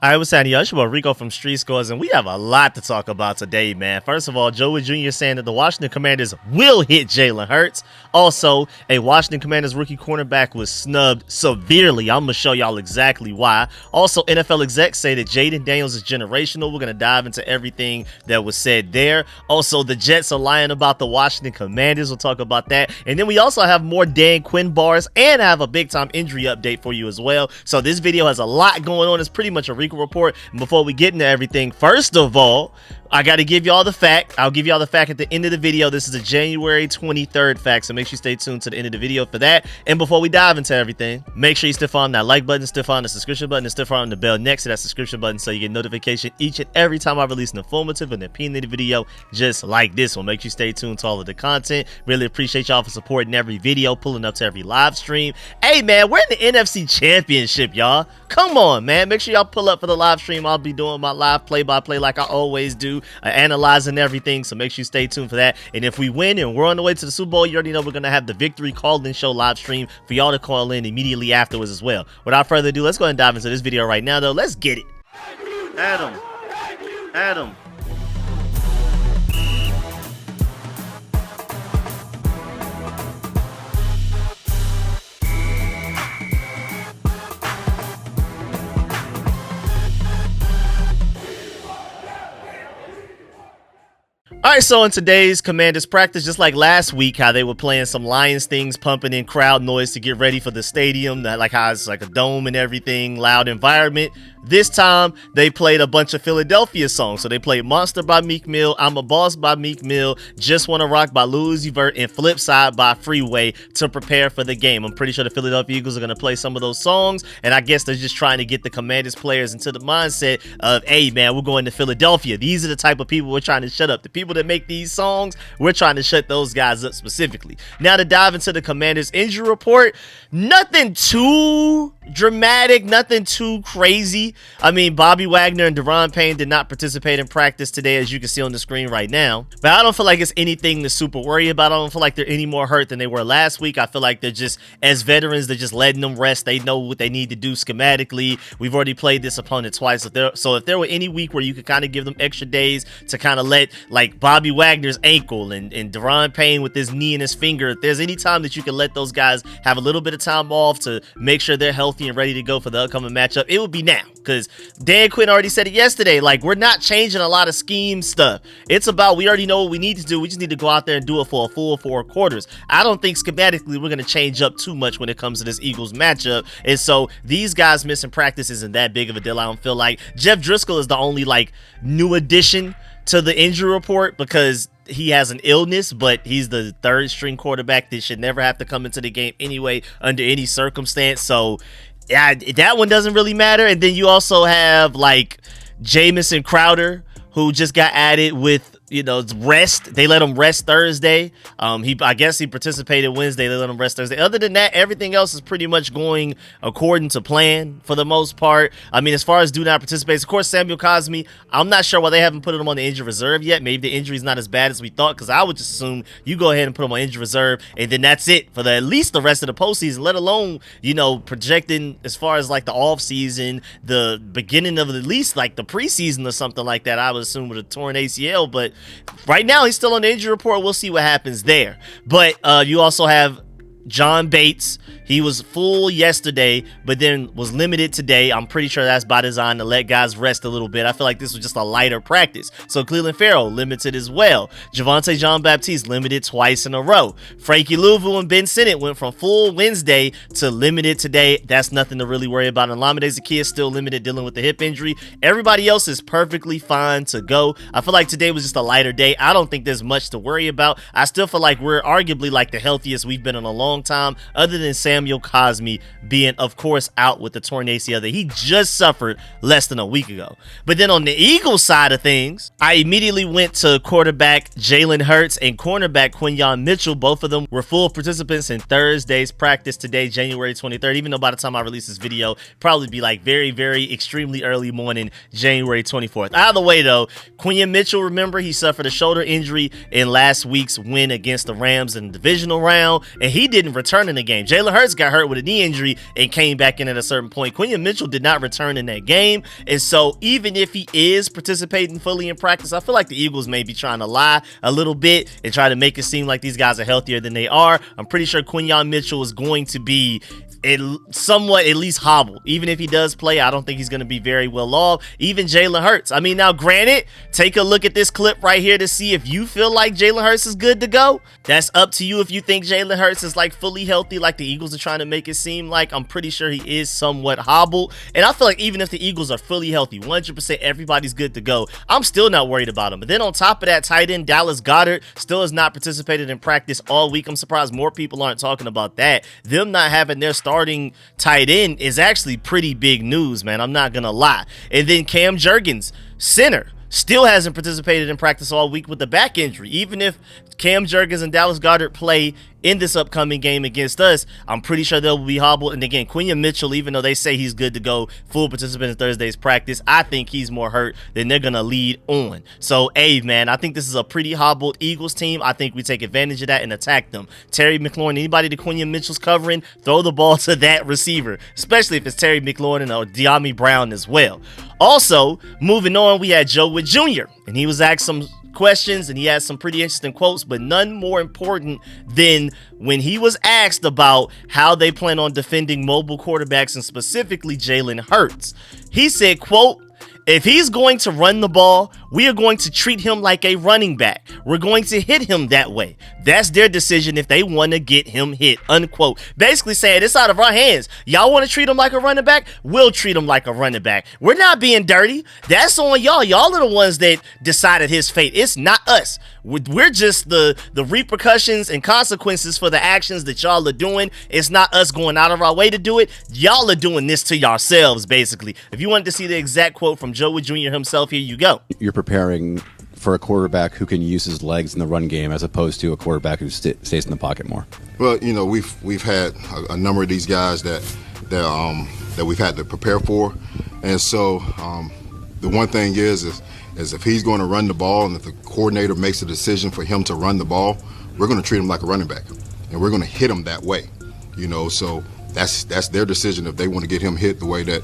Hi, what's happening? It's your boy Rico from StreetScores, and we have a lot to talk about today, man. First of all, Joey Jr. saying that the Washington Commanders will hit Jalen Hurts. Also, a Washington Commanders rookie cornerback was snubbed severely. I'm going to show y'all exactly why. Also, NFL execs say that Jaden Daniels is generational. We're going to dive into everything that was said there. Also, the Jets are lying about the Washington Commanders. We'll talk about that. And then we also have more Dan Quinn bars, and I have a big-time injury update for you as well. So this video has a lot going on. It's pretty much a Rico report. And before we get into everything, first of all, I got to give y'all the fact. I'll give y'all the fact at the end of the video. This is a January 23rd fact, so make sure you stay tuned to the end of the video for that. And before we dive into everything, make sure you stiff on that like button, stiff on the subscription button, and stiff on the bell next to that subscription button so you get notification each and every time I release an informative and opinionated video just like this one. Make sure you stay tuned to all of the content. Really appreciate y'all for supporting every video, pulling up to every live stream. Hey, man, we're in the NFC Championship, y'all. Come on, man. Make sure y'all pull up for the live stream. I'll be doing my live play-by-play like I always do, analyzing everything, so make sure you stay tuned for that. And if we win and we're on the way to the Super Bowl, you already know we're going to have the Victory Call-In Show live stream for y'all to call in immediately afterwards as well. Without further ado, let's go ahead and dive into this video right now, though. Let's get it. Adam. Alright, so in today's Commanders practice, just like last week, how they were playing some Lions things, pumping in crowd noise to get ready for the stadium, that like how it's like a dome and everything, loud environment. This time, they played a bunch of Philadelphia songs. So they played Monster by Meek Mill, I'm a Boss by Meek Mill, Just Wanna Rock by Lil Uzi Vert, and Flipside by Freeway to prepare for the game. I'm pretty sure the Philadelphia Eagles are going to play some of those songs, and I guess they're just trying to get the Commanders players into the mindset of, hey, man, we're going to Philadelphia. These are the type of people we're trying to shut up. The people that make these songs, we're trying to shut those guys up specifically. Now to dive into the Commanders injury report, nothing too dramatic, nothing too crazy. I mean, Bobby Wagner and Deron Payne did not participate in practice today, as you can see on the screen right now. But I don't feel like it's anything to super worry about. I don't feel like they're any more hurt than they were last week. I feel like they're just, as veterans, they're just letting them rest. They know what they need to do schematically. We've already played this opponent twice. So if there were any week where you could kind of give them extra days to kind of let, like, Bobby Wagner's ankle and Deron Payne with his knee and his finger, if there's any time that you can let those guys have a little bit of time off to make sure they're healthy and ready to go for the upcoming matchup, it would be now. Because Dan Quinn already said it yesterday, like, we're not changing a lot of scheme stuff. It's about, we already know what we need to do. We just need to go out there and do it for a full 4 quarters. I don't think schematically we're going to change up too much when it comes to this Eagles matchup. And so these guys missing practice isn't that big of a deal. I don't feel like Jeff Driscoll is the only, like, new addition to the injury report because he has an illness, but he's the 3rd string quarterback that should never have to come into the game anyway under any circumstance. So yeah, that one doesn't really matter. And then you also have like Jamison Crowder, who just got added with, you know, rest. They let him rest Thursday. I guess he participated Wednesday. They let him rest Thursday. Other than that, everything else is pretty much going according to plan for the most part. I mean, as far as do not participate, of course, Samuel Cosmi, I'm not sure why they haven't put him on the injury reserve yet. Maybe the injury's not as bad as we thought, because I would just assume you go ahead and put him on injury reserve, and then that's it for at least the rest of the postseason, let alone, you know, projecting as far as like the off season, the beginning of at least like the preseason or something like that. I would assume with a torn ACL, but right now he's still on the injury report. We'll see what happens there. But you also have John Bates. He was full yesterday, but then was limited today. I'm pretty sure that's by design to let guys rest a little bit. I feel like this was just a lighter practice. So Cleveland Farrell limited as well. Javonte Jean-Baptiste limited twice in a row. Frankie Louisville and Ben Sinnott went from full Wednesday to limited today. That's nothing to really worry about. And Lamide Zaccheaus still limited, dealing with the hip injury. Everybody else is perfectly fine to go. I feel like today was just a lighter day. I don't think there's much to worry about. I still feel like we're arguably like the healthiest we've been in a long time, other than Samuel Cosmi being, of course, out with the torn ACL that he just suffered less than a week ago. But then on the Eagles side of things, I immediately went to quarterback Jalen Hurts and cornerback Quinyon Mitchell. Both of them were full participants in Thursday's practice today, January 23rd, even though by the time I release this video, probably be like very, very extremely early morning, January 24th. Either way, though, Quinyon Mitchell, remember, he suffered a shoulder injury in last week's win against the Rams in the divisional round, and he didn't didn't return in the game. Jalen Hurts got hurt with a knee injury and came back in at a certain point. Quinyon Mitchell did not return in that game. And so even if he is participating fully in practice, I feel like the Eagles may be trying to lie a little bit and try to make it seem like these guys are healthier than they are. I'm pretty sure Quinyon Mitchell is going to be somewhat at least hobbled. Even if he does play, I don't think he's going to be very well off. Even Jalen Hurts. I mean, now granted, take a look at this clip right here to see if you feel like Jalen Hurts is good to go. That's up to you if you think Jalen Hurts is like fully healthy like the Eagles are trying to make it seem like. I'm pretty sure he is somewhat hobbled. And I feel like even if the Eagles are fully healthy, 100% everybody's good to go, I'm still not worried about him. But then on top of that, tight end Dallas Goedert still has not participated in practice all week. I'm surprised more people aren't talking about that. Them not having their starting tight end is actually pretty big news, man. I'm not gonna lie. And then Cam Jurgens, center, still hasn't participated in practice all week with the back injury. Even if Cam Jurgens and Dallas Goedert play in this upcoming game against us, I'm pretty sure they'll be hobbled. And again, Quinyon Mitchell, even though they say he's good to go, full participant in Thursday's practice, I think he's more hurt than they're going to lead on. So, hey, man, I think this is a pretty hobbled Eagles team. I think we take advantage of that and attack them. Terry McLaurin, anybody that Quinyon Mitchell's covering, throw the ball to that receiver, especially if it's Terry McLaurin or De'Ami Brown as well. Also, moving on, we had Joe Wood Jr., and he was asked some questions and he had some pretty interesting quotes, but none more important than when he was asked about how they plan on defending mobile quarterbacks and specifically Jalen Hurts. He said, quote, "If he's going to run the ball, we are going to treat him like a running back. We're going to hit him that way. That's their decision if they want to get him hit," unquote. Basically saying it's out of our hands. Y'all want to treat him like a running back? We'll treat him like a running back. We're not being dirty. That's on y'all. Y'all are the ones that decided his fate. It's not us. We're just the repercussions and consequences for the actions that y'all are doing. It's not us going out of our way to do it. Y'all are doing this to yourselves, basically. If you wanted to see the exact quote from Joe Wood Jr. himself, here you go. You're preparing for a quarterback who can use his legs in the run game as opposed to a quarterback who stays in the pocket more. Well, you know, we've had a number of these guys that we've had to prepare for, and so the one thing is if he's going to run the ball and if the coordinator makes a decision for him to run the ball, we're going to treat him like a running back, and we're going to hit him that way. You know, so that's their decision if they want to get him hit the way that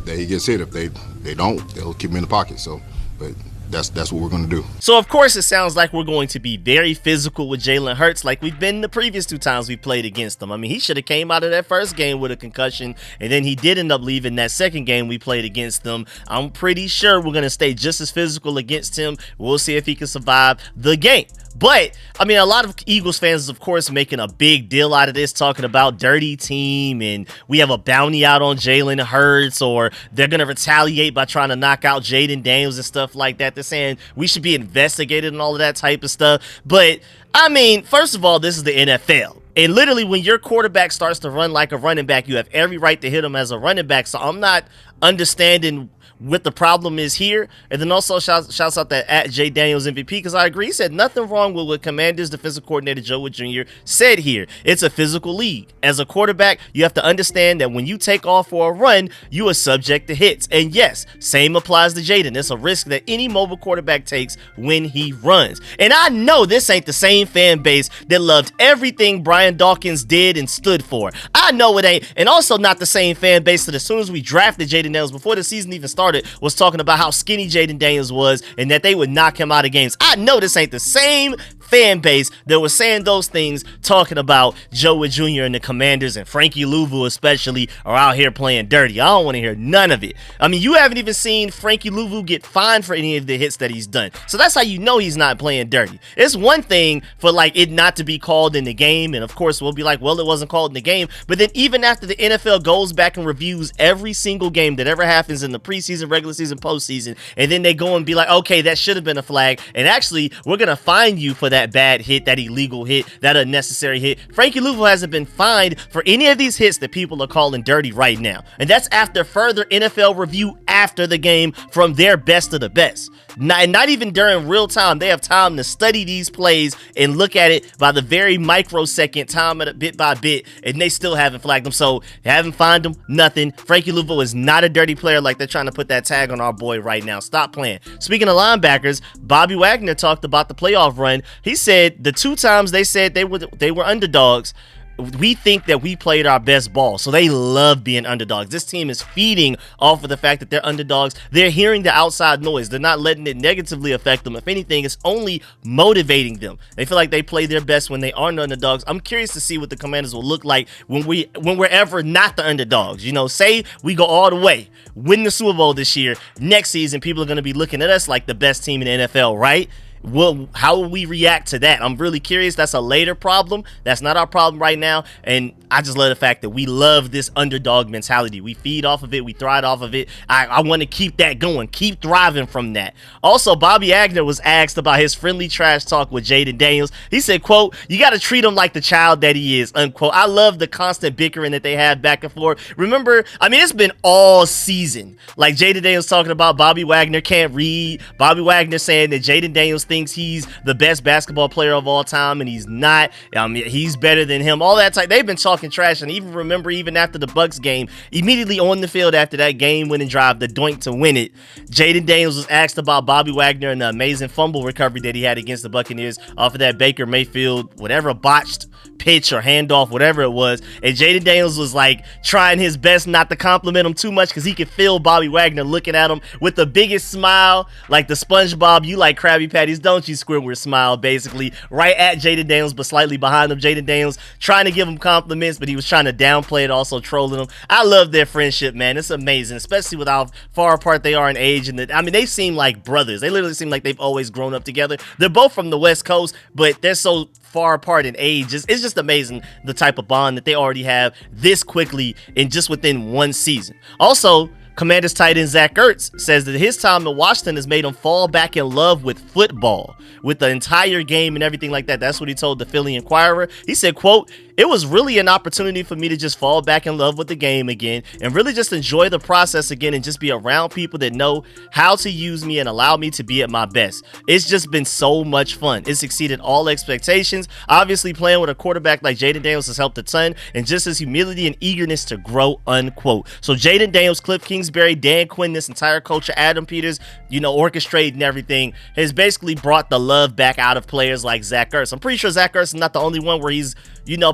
he gets hit. If they don't, they'll keep him in the pocket. So, but that's what we're going to do. So, of course, it sounds like we're going to be very physical with Jalen Hurts like we've been the previous two times we played against them. I mean, he should have came out of that first game with a concussion, and then he did end up leaving that second game we played against them. I'm pretty sure we're going to stay just as physical against him. We'll see if he can survive the game. But, I mean, a lot of Eagles fans, of course, making a big deal out of this, talking about dirty team, and we have a bounty out on Jalen Hurts, or they're going to retaliate by trying to knock out Jaden Daniels and stuff like that. They're saying we should be investigated and all of that type of stuff. But, I mean, first of all, this is the NFL. And literally, when your quarterback starts to run like a running back, you have every right to hit him as a running back. So I'm not understanding what the problem is here. And then also shouts out that at J Daniels MVP, because I agree, he said nothing wrong with what Commanders defensive coordinator Joe Wood Jr. said here. It's a physical league. As a quarterback, you have to understand that when you take off for a run, you are subject to hits. And yes, same applies to Jaden. It's a risk that any mobile quarterback takes when he runs. And I know this ain't the same fan base that loved everything Brian Dawkins did and stood for. I know it ain't. And also not the same fan base that as soon as we drafted Jaden Daniels, before the season even started, was talking about how skinny Jaden Daniels was and that they would knock him out of games. I know this ain't the same fan base that was saying those things, talking about Joe Wood Jr. and the Commanders and Frankie Louvu especially are out here playing dirty. I don't want to hear none of it. I mean, you haven't even seen Frankie Louvu get fined for any of the hits that he's done. So that's how you know he's not playing dirty. It's one thing for like it not to be called in the game, and of course we'll be like, well, it wasn't called in the game. But then even after the NFL goes back and reviews every single game that ever happens in the preseason, regular season, postseason, and then they go and be like, okay, that should have been a flag, and actually we're gonna fine you for that bad hit, that illegal hit, that unnecessary hit. Frankie Louvu hasn't been fined for any of these hits that people are calling dirty right now, and that's after further NFL review after the game from their best of the best. Not even during real time. They have time to study these plays and look at it by the very microsecond, time it bit by bit, and they still haven't flagged them. So they haven't fined him, nothing. Frankie Louvu is not a dirty player like they're trying to put that tag on our boy right now. Stop playing. Speaking of linebackers, Bobby Wagner talked about the playoff run. He said the two times they said they were underdogs, we think that we played our best ball. So they love being underdogs. This team is feeding off of the fact that they're underdogs. They're hearing the outside noise. They're not letting it negatively affect them. If anything, it's only motivating them. They feel like they play their best when they aren't underdogs. I'm curious to see what the Commanders will look like when we're ever not the underdogs. You know, say we go all the way, win the Super Bowl this year. Next season, people are going to be looking at us like the best team in the NFL, right? Well, how will we react to that? I'm really curious. That's a later problem. That's not our problem right now. And I just love the fact that we love this underdog mentality. We feed off of it. We thrive off of it. I want to keep that going. Keep thriving from that. Also, Bobby Agner was asked about his friendly trash talk with Jaden Daniels. He said, quote, "You got to treat him like the child that he is," unquote. I love the constant bickering that they have back and forth. Remember, I mean, it's been all season. Like Jaden Daniels talking about Bobby Wagner can't read. Bobby Wagner saying that Jaden Daniels thinks he's the best basketball player of all time, and he's not. He's better than him. All that type. They've been talking trash, and even remember, even after the Bucks game, immediately on the field after that game-winning drive, the doink to win it, Jaden Daniels was asked about Bobby Wagner and the amazing fumble recovery that he had against the Buccaneers off of that Baker Mayfield, whatever botched pitch or handoff, whatever it was. And Jaden Daniels was like trying his best not to compliment him too much because he could feel Bobby Wagner looking at him with the biggest smile, like the SpongeBob, "You like Krabby Patties, don't you, Squidward?" smile, basically, right at Jaden Daniels, but slightly behind him. Jaden Daniels trying to give him compliments, but he was trying to downplay it, also trolling him. I love their friendship, man. It's amazing, especially with how far apart they are in age. And they seem like brothers. They literally seem like they've always grown up together. They're both from the West Coast, but they're so far apart in age. It's just amazing the type of bond that they already have this quickly and just within one season. Also, Commanders tight end Zach Ertz says that his time in Washington has made him fall back in love with football, with the entire game and everything like that. That's what he told the Philly Inquirer. He said, quote, "It was really an opportunity for me to just fall back in love with the game again and really just enjoy the process again and just be around people that know how to use me and allow me to be at my best. It's just been so much fun. It's exceeded all expectations. Obviously, playing with a quarterback like Jaden Daniels has helped a ton, and just his humility and eagerness to grow," unquote. So Jaden Daniels, Cliff Kingsbury, Dan Quinn, this entire culture, Adam Peters, orchestrating everything, has basically brought the love back out of players like Zach Ertz. I'm pretty sure Zach Ertz is not the only one where he's,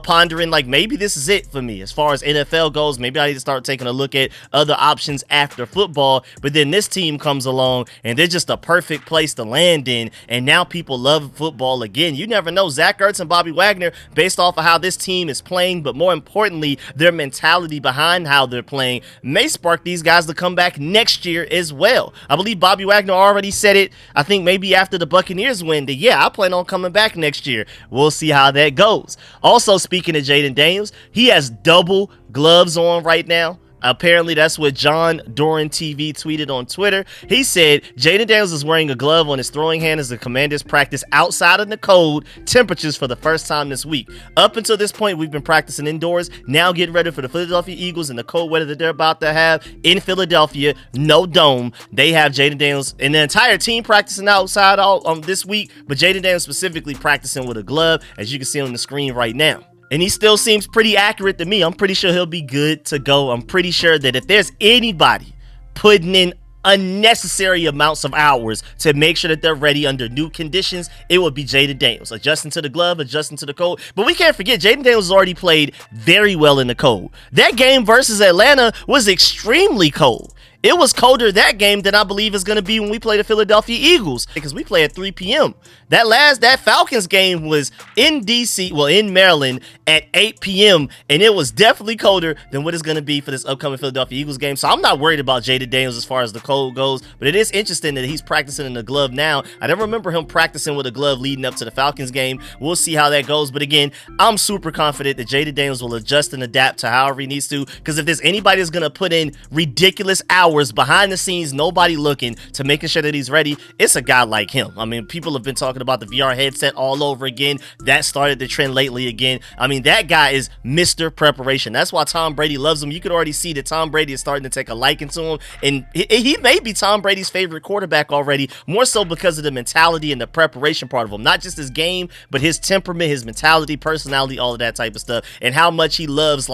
pondering like, maybe this is it for me as far as NFL goes. Maybe I need to start taking a look at other options after football. But then this team comes along and they're just a perfect place to land in. And now people love football again. You never know. Zach Ertz and Bobby Wagner, based off of how this team is playing, but more importantly, their mentality behind how they're playing, may spark these guys to come back next year as well. I believe Bobby Wagner already said it, I think maybe after the Buccaneers win, that I plan on coming back next year. We'll see how that goes. Also, speaking of Jaden Daniels, he has double gloves on right now. Apparently, that's what John Doran TV tweeted on Twitter. He said Jaden Daniels is wearing a glove on his throwing hand as the Commanders practice outside of the cold temperatures for the first time this week. Up until this point, we've been practicing indoors, now getting ready for the Philadelphia Eagles and the cold weather that they're about to have in Philadelphia. No dome. They have Jaden Daniels and the entire team practicing outside all this week, but Jaden Daniels specifically practicing with a glove, as you can see on the screen right now. And he still seems pretty accurate to me. I'm pretty sure he'll be good to go. I'm pretty sure that if there's anybody putting in unnecessary amounts of hours to make sure that they're ready under new conditions, it would be Jaden Daniels, adjusting to the glove, adjusting to the cold. But we can't forget, Jaden Daniels has already played very well in the cold. That game versus Atlanta was extremely cold. It was colder that game than I believe it's going to be when we play the Philadelphia Eagles, because we play at 3 p.m. That Falcons game was in D.C., in Maryland at 8 p.m., and it was definitely colder than what it's going to be for this upcoming Philadelphia Eagles game. So I'm not worried about Jaden Daniels as far as the cold goes, but it is interesting that he's practicing in the glove now. I never remember him practicing with a glove leading up to the Falcons game. We'll see how that goes, but again, I'm super confident that Jaden Daniels will adjust and adapt to however he needs to, because if there's anybody that's going to put in ridiculous hours behind the scenes, nobody looking, to making sure that he's ready, it's a guy like him. I mean, people have been talking about the VR headset all over again. That started the trend lately again. I mean, that guy is Mr. Preparation. That's why Tom Brady loves him. You could already see that Tom Brady is starting to take a liking to him, and he may be Tom Brady's favorite quarterback already, more so because of the mentality and the preparation part of him. Not just his game, but his temperament, his mentality, personality, all of that type of stuff, and how much he loves,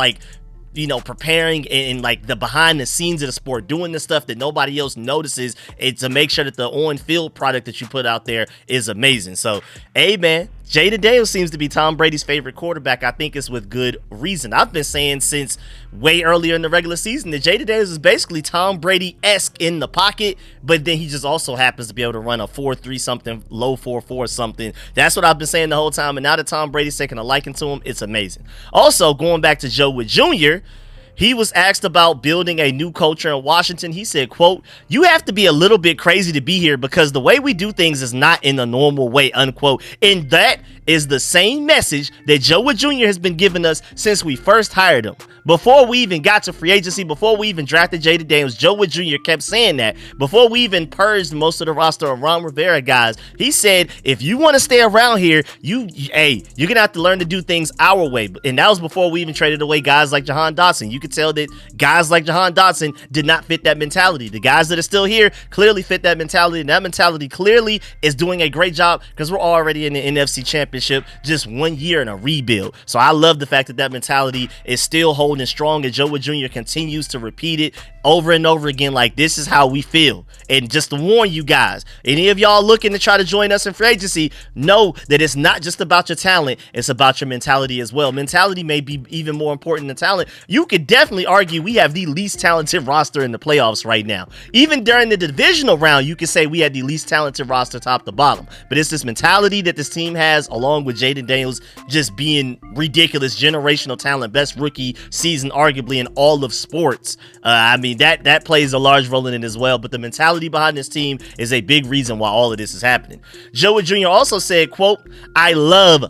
preparing and like the behind the scenes of the sport, doing the stuff that nobody else notices, and to make sure that the on-field product that you put out there is amazing. So, hey man, Jalen Daniels seems to be Tom Brady's favorite quarterback. I think it's with good reason. I've been saying since way earlier in the regular season that Jalen Daniels is basically Tom Brady-esque in the pocket, but then he just also happens to be able to run a 4.3 something, low 4.4 something. That's what I've been saying the whole time, and now that Tom Brady's taking a liking to him, it's amazing. Also, going back to Joe Wood Jr., he was asked about building a new culture in Washington. He said, quote, "You have to be a little bit crazy to be here because the way we do things is not in the normal way," unquote. And that is the same message that Joe Wood Jr. has been giving us since we first hired him. Before we even got to free agency, before we even drafted Jalen Daniels, Joe Wood Jr. kept saying that. Before we even purged most of the roster of Ron Rivera guys, he said, if you want to stay around here, you're going to have to learn to do things our way. And that was before we even traded away guys like Jahan Dotson. You could tell that guys like Jahan Dotson did not fit that mentality. The guys that are still here clearly fit that mentality, and that mentality clearly is doing a great job because we're already in the NFC Championship, just 1 year in a rebuild. So I love the fact that that mentality is still holding strong, and Joe Wood Jr. continues to repeat it over and over again, like this is how we feel. And just to warn you guys, any of y'all looking to try to join us in free agency, know that it's not just about your talent, it's about your mentality as well. Mentality may be even more important than talent. You could definitely argue we have the least talented roster in the playoffs right now. Even during the divisional round, you could say we had the least talented roster top to bottom. But it's this mentality that this team has, along with Jalen Daniels just being ridiculous generational talent, best rookie season arguably in all of sports. I mean, that plays a large role in it as well, but the mentality behind this team is a big reason why all of this is happening. Joe Wood Jr. also said, quote, "I love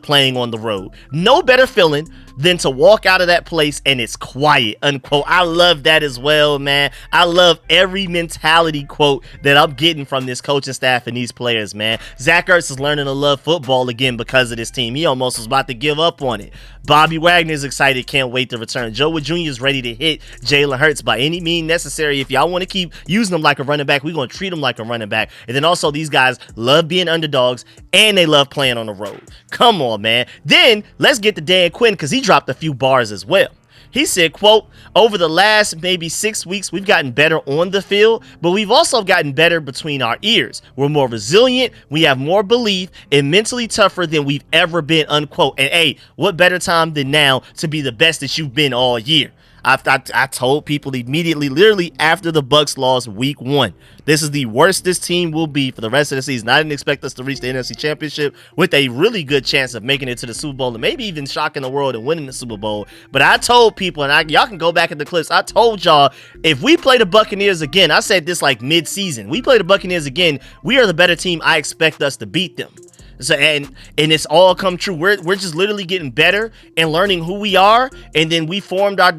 playing on the road. No better feeling than to walk out of that place and it's quiet," unquote. I love that as well, man. I love every mentality quote that I'm getting from this coaching staff and these players, man. Zach Ertz is learning to love football again because of this team. He almost was about to give up on it. Bobby Wagner's excited, can't wait to return. Joe Wood Jr. is ready to hit Jalen Hurts by any means necessary. If y'all want to keep using him like a running back, we're going to treat him like a running back. And then also, these guys love being underdogs and they love playing on the road. Come on, man. Then let's get to Dan Quinn because he dropped a few bars as well. He said, quote, "Over the last maybe 6 weeks, we've gotten better on the field, but we've also gotten better between our ears. We're more resilient, we have more belief, and mentally tougher than we've ever been," unquote. And hey, what better time than now to be the best that you've been all year? I told people immediately, literally after the Bucs lost week 1, this is the worst this team will be for the rest of the season. I didn't expect us to reach the NFC Championship with a really good chance of making it to the Super Bowl and maybe even shocking the world and winning the Super Bowl. But I told people, and y'all can go back at the clips, I told y'all, if we play the Buccaneers again, I said this like mid-season, we play the Buccaneers again, we are the better team. I expect us to beat them. So and it's all come true. We're just literally getting better and learning who we are, and then we formed our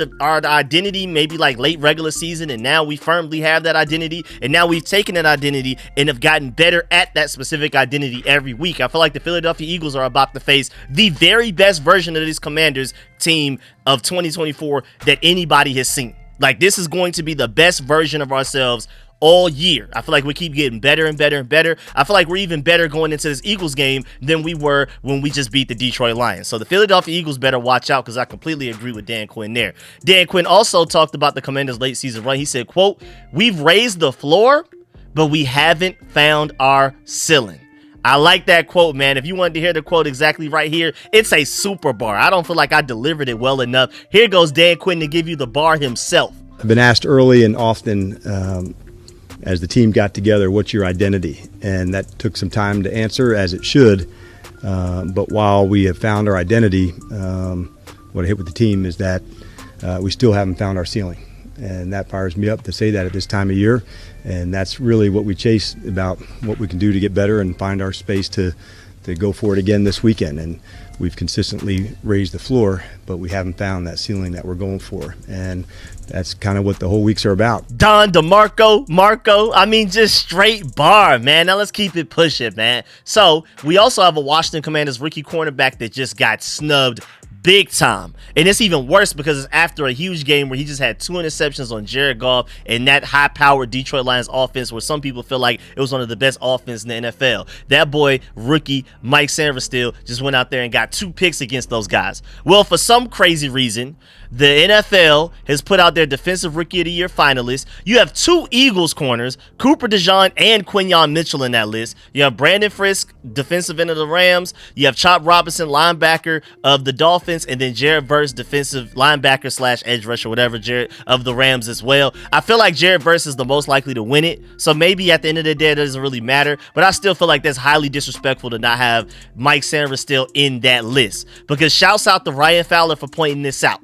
identity maybe like late regular season, and now we firmly have that identity, and now we've taken that identity and have gotten better at that specific identity every week. I feel like the Philadelphia Eagles are about to face the very best version of this Commanders team of 2024 that anybody has seen. Like, this is going to be the best version of ourselves all year. I feel like we keep getting better and better and better. I feel like we're even better going into this Eagles game than we were when we just beat the Detroit Lions. So the Philadelphia Eagles better watch out, because I completely agree with Dan Quinn there. Dan Quinn also talked about the Commanders' late season run. He said, quote, "We've raised the floor, but we haven't found our ceiling." I like that quote, man. If you wanted to hear the quote exactly right here, it's a super bar. I don't feel like I delivered it well enough. Here goes Dan Quinn to give you the bar himself. I've been asked early and often as the team got together, what's your identity? And that took some time to answer, as it should. But while we have found our identity, what I hit with the team is that we still haven't found our ceiling. And that fires me up to say that at this time of year. And that's really what we chase, about what we can do to get better and find our space to go for it again this weekend. And we've consistently raised the floor, but we haven't found that ceiling that we're going for. And that's kind of what the whole weeks are about. Don Marco, I mean, just straight bar, man. Now let's keep it pushing, man. So we also have a Washington Commanders rookie cornerback that just got snubbed big time. And it's even worse because it's after a huge game where he just had 2 interceptions on Jared Goff and that high-powered Detroit Lions offense, where some people feel like it was one of the best offenses in the NFL. That boy, rookie Mike Sanderstill, just went out there and got 2 picks against those guys. Well, for some crazy reason, the NFL has put out their Defensive Rookie of the Year finalists. You have 2 Eagles corners, Cooper DeJean and Quinyon Mitchell in that list. You have Brandon Frisk, defensive end of the Rams. You have Chop Robinson, linebacker of the Dolphins, and then Jared Verse, defensive linebacker / edge rusher, whatever, Jared, of the Rams as well. I feel like Jared Verse is the most likely to win it, so maybe at the end of the day it doesn't really matter, but I still feel like that's highly disrespectful to not have Mike Sanders still in that list, because shouts out to Ryan Fowler for pointing this out.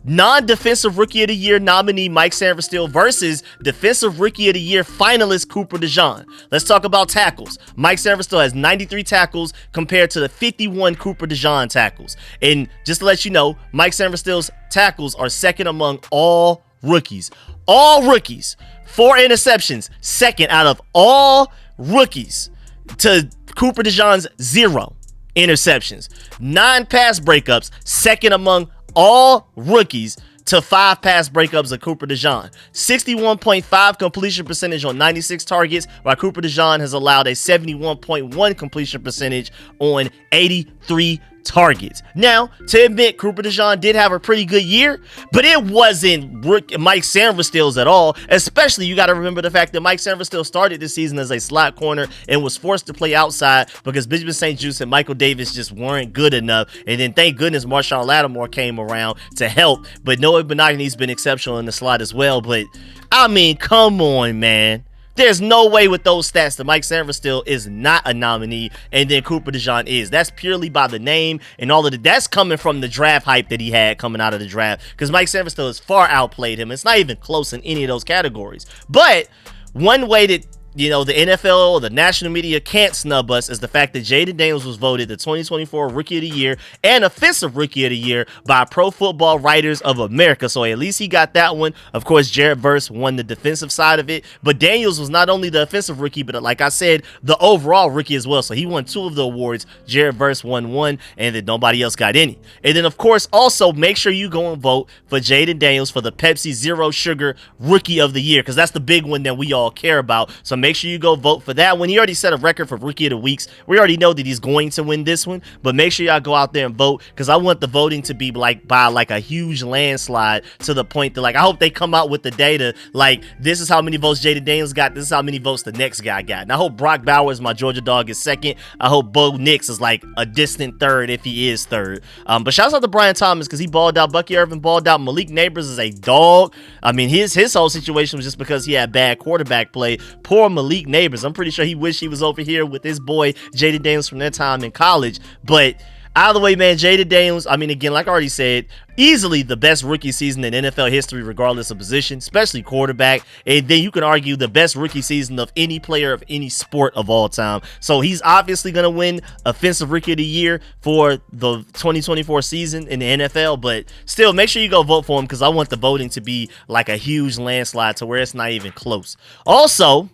Non-Defensive Rookie of the Year nominee Mike Sandersteele versus Defensive Rookie of the Year finalist Cooper DeJean. Let's talk about tackles. Mike Sandersteele has 93 tackles compared to the 51 Cooper DeJean tackles. And just to let you know, Mike Sandersteele's tackles are second among all rookies. All rookies. 4 interceptions, second out of all rookies to Cooper DeJean's 0 interceptions. 9 pass breakups, second among all rookies to 5 pass breakups of Cooper DeJean. 61.5 completion percentage on 96 targets, while Cooper DeJean has allowed a 71.1 completion percentage on 83 targets. Now, to admit, Cooper DeJean did have a pretty good year, but it wasn't Mike Sandersteele's at all. Especially, you got to remember the fact that Mike Sandersteele started this season as a slot corner and was forced to play outside because Benjamin St. Juste and Michael Davis just weren't good enough. And then, thank goodness, Marshawn Lattimore came around to help. But Noah Benigni's been exceptional in the slot as well. But, I mean, come on, man. There's no way with those stats that Mike Sandersteele is not a nominee and then Cooper DeJean is. That's purely by the name and all of the, that's coming from the draft hype that he had coming out of the draft, because Mike Sandersteele has far outplayed him. It's not even close in any of those categories. But one way that, you know, the NFL or the national media can't snub us is the fact that Jayden Daniels was voted the 2024 Rookie of the Year and Offensive Rookie of the Year by Pro Football Writers of America. So at least he got that one. Of course, Jared Verse won the defensive side of it, but Daniels was not only the offensive rookie, but like I said, the overall rookie as well. So he won 2 of the awards. Jared Verse won 1, and then nobody else got any. And then, of course, also make sure you go and vote for Jayden Daniels for the Pepsi Zero Sugar Rookie of the Year, because that's the big one that we all care about. So make sure you go vote for that one. He already set a record for Rookie of the Weeks. We already know that he's going to win this one, but make sure y'all go out there and vote, because I want the voting to be like by like a huge landslide, to the point that like I hope they come out with the data like this is how many votes Jayden Daniels got, this is how many votes the next guy got. And I hope Brock Bowers, my Georgia dog, is second. I hope Bo Nix is like a distant third if he is third. But shouts out to Brian Thomas, because he balled out. Bucky Irvin balled out. Malik Neighbors is a dog. I mean, his whole situation was just because he had bad quarterback play. Poor Malik Neighbors. I'm pretty sure he wished he was over here with his boy Jayden Daniels from their time in college. But either way, man, Jayden Daniels, I mean, again, like I already said, easily the best rookie season in NFL history, regardless of position, especially quarterback. And then you can argue the best rookie season of any player of any sport of all time. So he's obviously going to win Offensive Rookie of the Year for the 2024 season in the NFL. But still, make sure you go vote for him, because I want the voting to be like a huge landslide to where it's not even close. Also,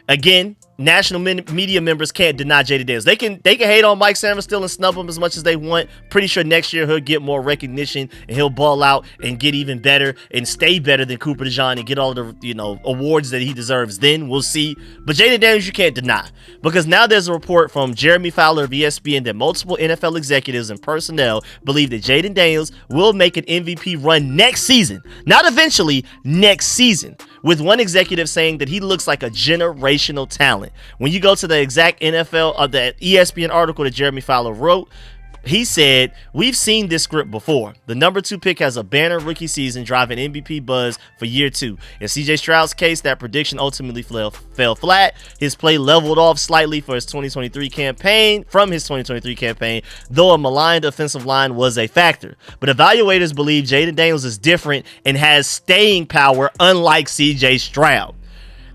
again, national media members can't deny Jayden Daniels. They can hate on Mike Sandersteele and snub him as much as they want. Pretty sure next year he'll get more recognition and he'll ball out and get even better and stay better than Cooper DeJean and get all the, you know, awards that he deserves. Then we'll see. But Jayden Daniels you can't deny, because now there's a report from Jeremy Fowler of ESPN that multiple NFL executives and personnel believe that Jayden Daniels will make an MVP run next season. Not eventually, next season. With one executive saying that he looks like a generational talent. When you go to the exact NFL of the ESPN article that Jeremy Fowler wrote, he said, "We've seen this script before. The number 2 pick has a banner rookie season, driving MVP buzz for year 2. In CJ Stroud's case, that prediction ultimately fell flat. His play leveled off slightly for his 2023 campaign, though a maligned offensive line was a factor. But evaluators believe Jayden Daniels is different and has staying power, unlike CJ Stroud."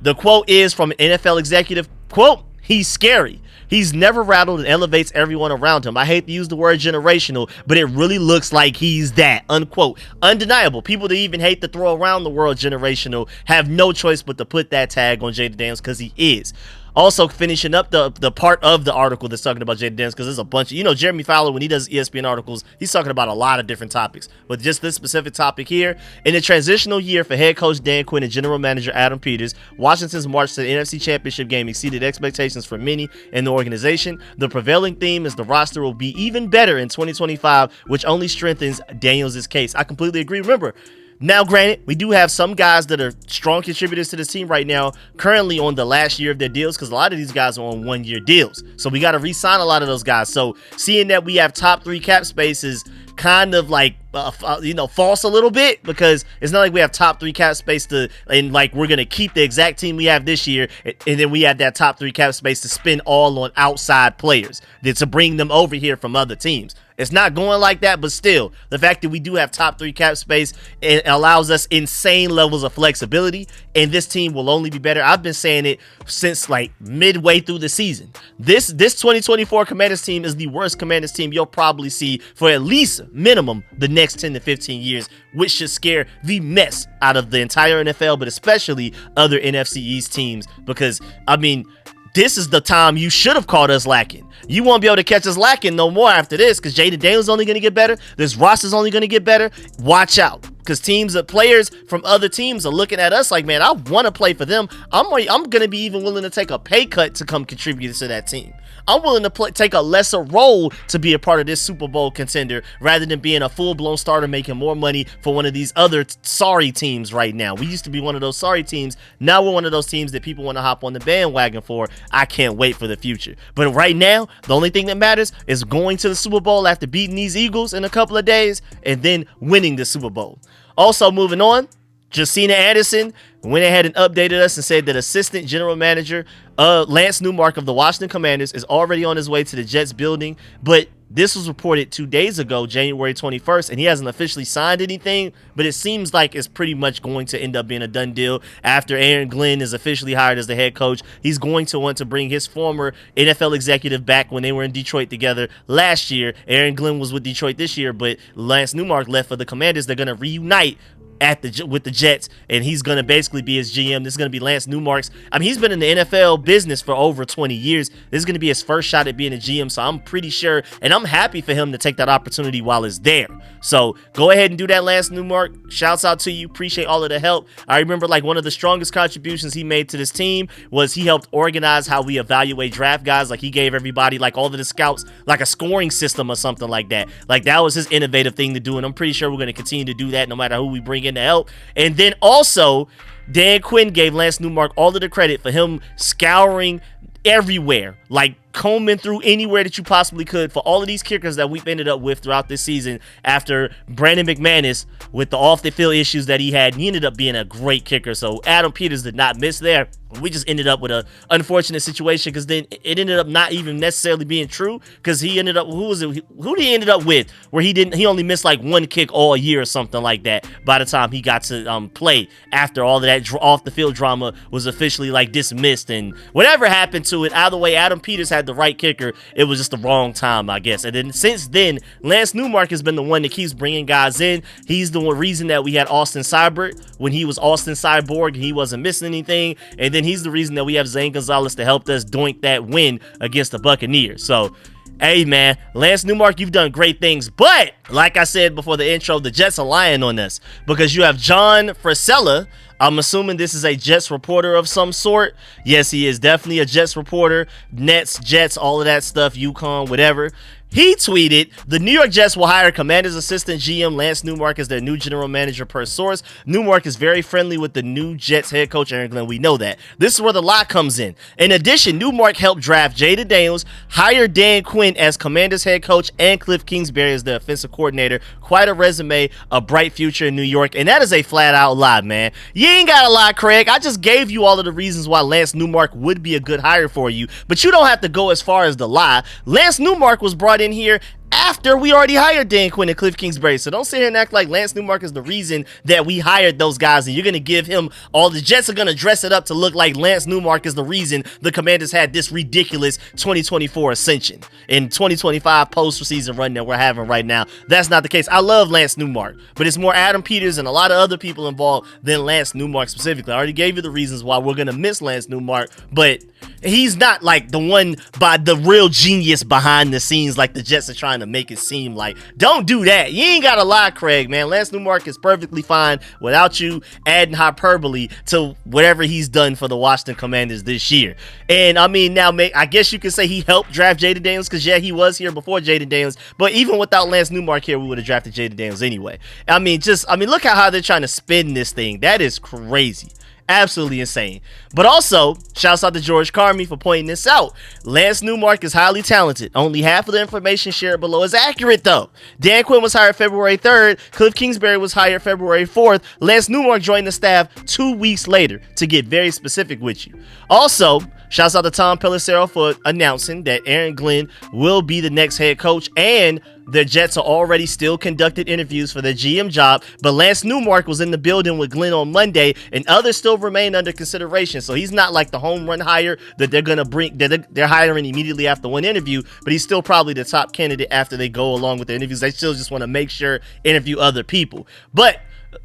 The quote is from an NFL executive, quote, "He's scary. He's never rattled and elevates everyone around him. I hate to use the word generational, but it really looks like he's that," unquote. Undeniable. People that even hate to throw around the word generational have no choice but to put that tag on Jayden Daniels, because he is. Also, finishing up the part of the article that's talking about Jaden Daniels, because there's a bunch of, Jeremy Fowler, when he does ESPN articles, he's talking about a lot of different topics. But just this specific topic here, in the transitional year for head coach Dan Quinn and general manager Adam Peters, Washington's march to the NFC Championship game exceeded expectations for many in the organization. The prevailing theme is the roster will be even better in 2025, which only strengthens Daniels' case. I completely agree. Remember, now, granted, we do have some guys that are strong contributors to this team right now, currently on the last year of their deals, because a lot of these guys are on one-year deals. So we got to re-sign a lot of those guys. So seeing that we have top 3 cap space is kind of like, false a little bit, because it's not like we have top 3 cap space and like we're going to keep the exact team we have this year, and then we have that top 3 cap space to spend all on outside players to bring them over here from other teams. It's not going like that, but still, the fact that we do have top 3 cap space, it allows us insane levels of flexibility, and this team will only be better. I've been saying it since like midway through the season. This 2024 Commanders team is the worst Commanders team you'll probably see for at least minimum the next 10 to 15 years, which should scare the mess out of the entire NFL, but especially other NFC East teams, because, I mean, this is the time you should have caught us lacking. You won't be able to catch us lacking no more after this, because Jaden Daniels is only going to get better. This roster is only going to get better. Watch out, because players from other teams are looking at us like, man, I want to play for them. I'm going to be even willing to take a pay cut to come contribute to that team. I'm willing to take a lesser role to be a part of this Super Bowl contender rather than being a full-blown starter making more money for one of these other sorry teams right now. We used to be one of those sorry teams. Now we're one of those teams that people want to hop on the bandwagon for. I can't wait for the future. But right now, the only thing that matters is going to the Super Bowl after beating these Eagles in a couple of days and then winning the Super Bowl. Also, moving on, Josina Anderson went ahead and updated us and said that assistant general manager Lance Newmark of the Washington Commanders is already on his way to the Jets building, but this was reported 2 days ago, January 21st, and he hasn't officially signed anything, but it seems like it's pretty much going to end up being a done deal after Aaron Glenn is officially hired as the head coach. He's going to want to bring his former NFL executive back when they were in Detroit together last year. Aaron Glenn was with Detroit this year, but Lance Newmark left for the Commanders. They're going to reunite with the Jets, and he's going to basically be his GM. This is going to be Lance Newmark's. I mean, he's been in the NFL business for over 20 years. This is going to be his first shot at being a GM, so I'm pretty sure, and I'm happy for him to take that opportunity while it's there. So go ahead and do that, Lance Newmark. Shouts out to you. Appreciate all of the help. I remember like one of the strongest contributions he made to this team was he helped organize how we evaluate draft guys. Like he gave everybody, like all of the scouts, like a scoring system or something like that. Like that was his innovative thing to do, and I'm pretty sure we're going to continue to do that no matter who we bring in to help. And then also, Dan Quinn gave Lance Newmark all of the credit for him scouring everywhere, like combing through anywhere that you possibly could for all of these kickers that we've ended up with throughout this season after Brandon McManus with the off the field issues that he had. He ended up being a great kicker. So Adam Peters did not miss there. We just ended up with an unfortunate situation because then it ended up not even necessarily being true because he ended up, who did he ended up with where he only missed like one kick all year or something like that by the time he got to play after all of that off the field drama was officially like dismissed and whatever happened to it. Either way, Adam Peters had the right kicker. It was just the wrong time, I guess. And then since then, Lance Newmark has been the one that keeps bringing guys in. He's the one reason that we had Austin Seibert when he was Austin Cyborg and he wasn't missing anything. And then he's the reason that we have Zane Gonzalez to help us doink that win against the Buccaneers. So, hey, man, Lance Newmark, you've done great things. But, like I said before the intro, the Jets are lying on us because you have John Frisella. I'm assuming this is a Jets reporter of some sort. Yes, he is definitely a Jets reporter. Nets, Jets, all of that stuff, UConn, whatever. He tweeted, the New York Jets will hire Commanders assistant GM Lance Newmark as their new general manager per source. Newmark is very friendly with the new Jets head coach Aaron Glenn. We know that. This is where the lie comes in. In addition, Newmark helped draft Jaden Daniels, hired Dan Quinn as Commanders head coach, and Cliff Kingsbury as the offensive coordinator. Quite a resume, a bright future in New York, and that is a flat-out lie, man. You ain't got to lie, Craig. I just gave you all of the reasons why Lance Newmark would be a good hire for you, but you don't have to go as far as the lie. Lance Newmark was brought in here after we already hired Dan Quinn and Cliff Kingsbury. So don't sit here and act like Lance Newmark is the reason that we hired those guys and you're going to give him all the Jets are going to dress it up to look like Lance Newmark is the reason the Commanders had this ridiculous 2024 ascension and 2025 postseason run that we're having right now. That's not the case. I love Lance Newmark, but it's more Adam Peters and a lot of other people involved than Lance Newmark specifically. I already gave you the reasons why we're going to miss Lance Newmark, but he's not like the one by the real genius behind the scenes like the Jets are trying to make it seem like. Don't do that. You ain't gotta lie, Craig, man. Lance Newmark is perfectly fine without you adding hyperbole to whatever he's done for the Washington Commanders this year. And I mean, now I guess you could say he helped draft Jaden Daniels, because yeah, he was here before Jaden Daniels, but even without Lance Newmark here, we would have drafted Jaden Daniels anyway. I mean, look at how they're trying to spin this thing. That is crazy. Absolutely insane. But also, shouts out to George Carmi for pointing this out. Lance Newmark is highly talented. Only half of the information shared below is accurate, though. Dan Quinn was hired February 3rd. Cliff Kingsbury was hired February 4th. Lance Newmark joined the staff 2 weeks later, to get very specific with you. Also, shouts out to Tom Pelissero for announcing that Aaron Glenn will be the next head coach, and the Jets are already still conducted interviews for their GM job, but Lance Newmark was in the building with Glenn on Monday, and others still remain under consideration. So he's not like the home run hire that they're gonna bring, that they're hiring immediately after one interview, but he's still probably the top candidate after they go along with the interviews. They still just want to make sure interview other people. But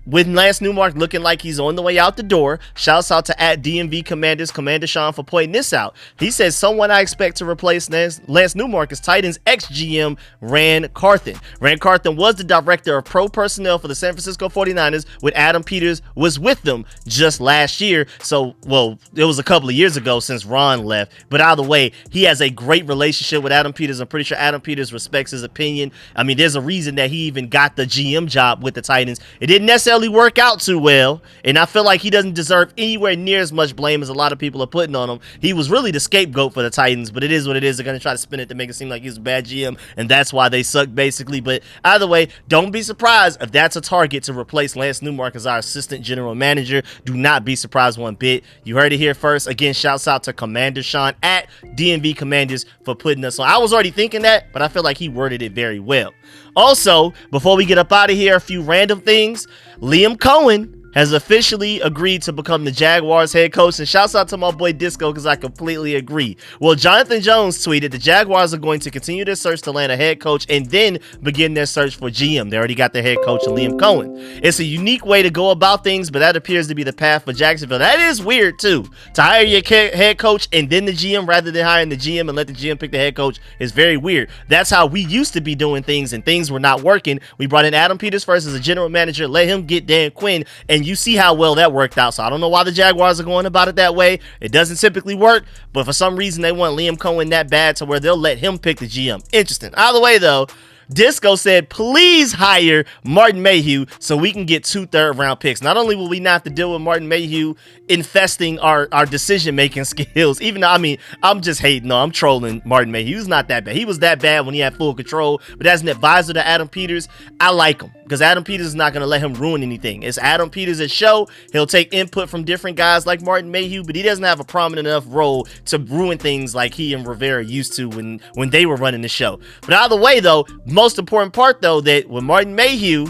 with Lance Newmark looking like he's on the way out the door, shouts out to @DMV Commanders, Commander Sean, for pointing this out. He says, someone I expect to replace Lance Newmark is Titans ex-GM Rand Carthen. Rand Carthen was the director of pro personnel for the San Francisco 49ers when Adam Peters was with them just last year. So, well, it was a couple of years ago since Ron left. But either way, he has a great relationship with Adam Peters. I'm pretty sure Adam Peters respects his opinion. I mean, there's a reason that he even got the GM job with the Titans. It didn't necessarily work out too well, and I feel like he doesn't deserve anywhere near as much blame as a lot of people are putting on him. He was really the scapegoat for the Titans, but it is what it is. They're going to try to spin it to make it seem like he's a bad GM, and that's why they suck, basically. But either way, don't be surprised if that's a target to replace Lance Newmark as our assistant general manager. Do not be surprised one bit. You heard it here first. Again, shouts out to Commander Sean @DMV Commanders for putting us on. I was already thinking that, but I feel like he worded it very well. Also, before we get up out of here, a few random things. Liam Cohen has officially agreed to become the Jaguars head coach, and shouts out to my boy Disco, because I completely agree. Well, Jonathan Jones tweeted the Jaguars are going to continue their search to land a head coach and then begin their search for GM. They already got their head coach in Liam Cohen. It's a unique way to go about things, but that appears to be the path for Jacksonville. That is weird too. To hire your head coach and then the GM rather than hiring the GM and let the GM pick the head coach is very weird. That's how we used to be doing things, and things were not working. We brought in Adam Peters first as a general manager, let him get Dan Quinn, and you see how well that worked out. So I don't know why the Jaguars are going about it that way. It doesn't typically work, but for some reason they want Liam Cohen that bad to where they'll let him pick the GM. Interesting. Either way though, Disco said, please hire Martin Mayhew so we can get 2 third-round picks. Not only will we not have to deal with Martin Mayhew infesting our decision-making skills, even though, I mean, I'm just hating. No, I'm trolling Martin Mayhew. He's not that bad. He was that bad when he had full control, but as an advisor to Adam Peters, I like him because Adam Peters is not going to let him ruin anything. It's Adam Peters' show. He'll take input from different guys like Martin Mayhew, but he doesn't have a prominent enough role to ruin things like he and Rivera used to when they were running the show. But either way, though, most important part though, that with Martin Mayhew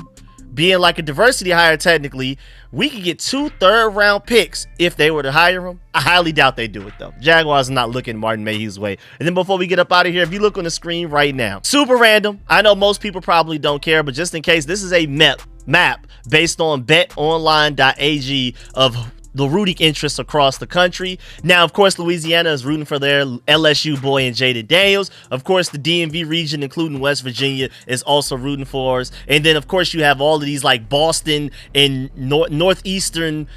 being like a diversity hire, technically we could get 2 third-round picks if they were to hire him. I highly doubt they do it though. Jaguars are not looking Martin Mayhew's way. And then before we get up out of here, if you look on the screen right now, super random, I know most people probably don't care, but just in case, this is a map based on betonline.ag of the rooting interests across the country. Now, of course, Louisiana is rooting for their LSU boy and Jaden Daniels. Of course, the DMV region, including West Virginia, is also rooting for us. And then, of course, you have all of these like Boston and northeastern,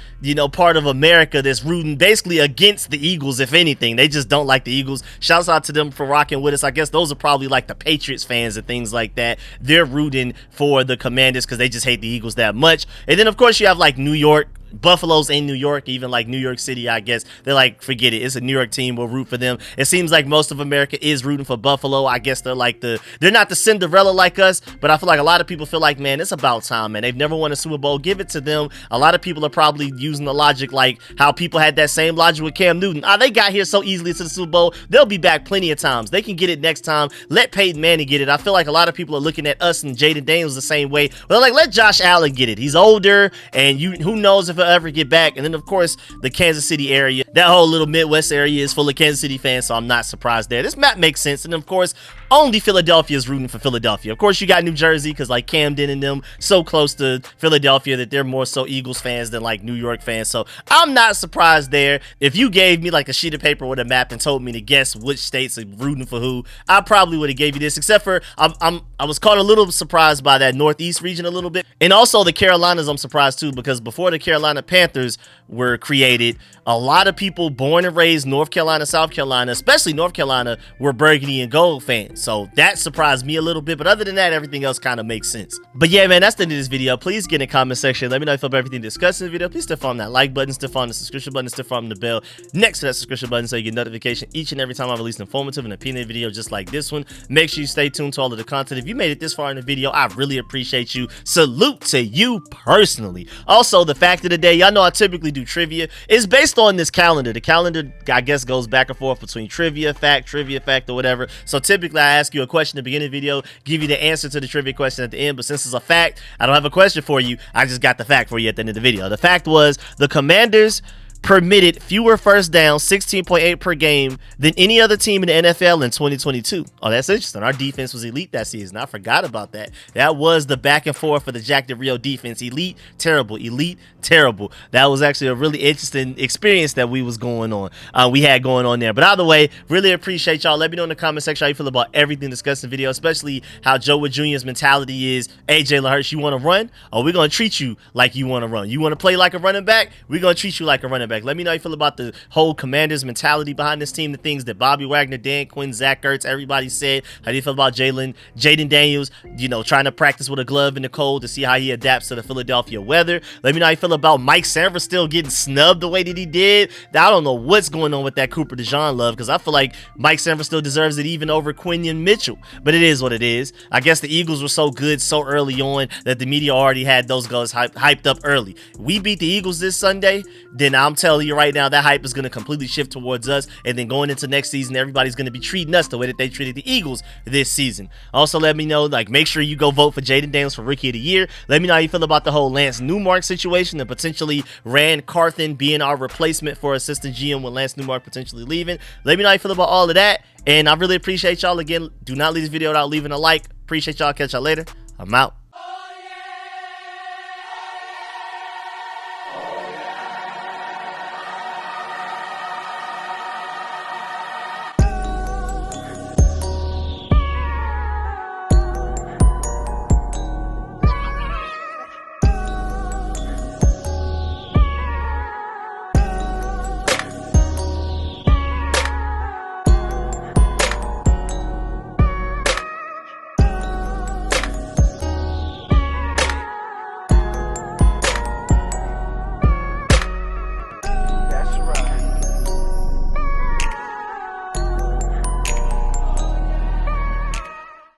part of America that's rooting basically against the Eagles. If anything, they just don't like the Eagles. Shouts out to them for rocking with us. I guess those are probably like the Patriots fans and things like that. They're rooting for the Commanders because they just hate the Eagles that much. And then, of course, you have like New York. Buffalo's in New York, even like New York City, I guess. They're like, forget it. It's a New York team. We'll root for them. It seems like most of America is rooting for Buffalo. I guess they're like they're not the Cinderella like us, but I feel like a lot of people feel like, man, it's about time, man. They've never won a Super Bowl. Give it to them. A lot of people are probably using the logic like how people had that same logic with Cam Newton. They got here so easily to the Super Bowl. They'll be back plenty of times. They can get it next time. Let Peyton Manning get it. I feel like a lot of people are looking at us and Jaden Daniels the same way. Well, like, let Josh Allen get it. He's older, and who knows if he'll ever get back. And then, of course, the Kansas City area. that whole little Midwest area is full of Kansas City fans, so I'm not surprised there. This map makes sense, and of course, only Philadelphia is rooting for Philadelphia. Of course, you got New Jersey, because like Camden and them so close to Philadelphia that they're more so Eagles fans than like New York fans, so I'm not surprised there. If you gave me like a sheet of paper with a map and told me to guess which states are rooting for who, I probably would have gave you this, except for I was caught a little surprised by that Northeast region a little bit, and also the Carolinas I'm surprised too, because before the Carolina Panthers were created, a lot of people born and raised North Carolina, South Carolina, especially North Carolina, were burgundy and gold fans. So that surprised me a little bit. But other than that, everything else kind of makes sense. But yeah, man, that's the end of this video. Please get in the comment section. Let me know if you felt everything discussed in the video. Please still follow that like button, still follow the subscription button, still follow the bell next to that subscription button so you get notification each and every time I release an informative and opinion video just like this one. Make sure you stay tuned to all of the content. If you made it this far in the video, I really appreciate you. Salute to you personally. Also, the fact of the day, y'all know I typically do trivia. It's based on this calendar. The calendar, I guess, goes back and forth between trivia fact, or whatever. So typically I ask you a question at the beginning of the video, give you the answer to the trivia question at the end, but since it's a fact, I don't have a question for you. I just got the fact for you at the end of the video. The fact was the Commanders permitted fewer first downs, 16.8 per game, than any other team in the NFL in 2022. Oh, that's interesting. Our defense was elite that season. I forgot about that. That was the back and forth for the Jack Del Rio defense. Elite, terrible. Elite, terrible. That was actually a really interesting experience that we had going on there. But either way, really appreciate y'all. Let me know in the comment section how you feel about everything discussed in the video, especially how Joe Wood Jr.'s mentality is, hey, Jalen Hurts, you want to run? Or we're going to treat you like you want to run. You want to play like a running back? We're going to treat you like a running back. Let me know how you feel about the whole Commanders mentality behind this team, the things that Bobby Wagner, Dan Quinn, Zach Ertz, everybody said. How do you feel about Jaden Daniels, you know, trying to practice with a glove in the cold to see how he adapts to the Philadelphia weather? Let me know how you feel about Mike Sanford still getting snubbed the way that he did. I don't know what's going on with that Cooper DeJean love, because I feel like Mike Sanford still deserves it even over Quinion Mitchell, but it is what it is. I guess the Eagles were so good so early on that the media already had those guys hyped up early. We beat the Eagles this Sunday, then I'm telling you right now, that hype is going to completely shift towards us, and then going into next season, everybody's going to be treating us the way that they treated the Eagles this season. Also, let me know, like, make sure you go vote for Jaden Daniels for Rookie of the Year. Let me know how you feel about the whole Lance Newmark situation and potentially Rand Carthen being our replacement for assistant GM with Lance Newmark potentially leaving. Let me know how you feel about all of that, and I really appreciate y'all. Again, do not leave this video without leaving a like. Appreciate y'all. Catch y'all later. I'm out.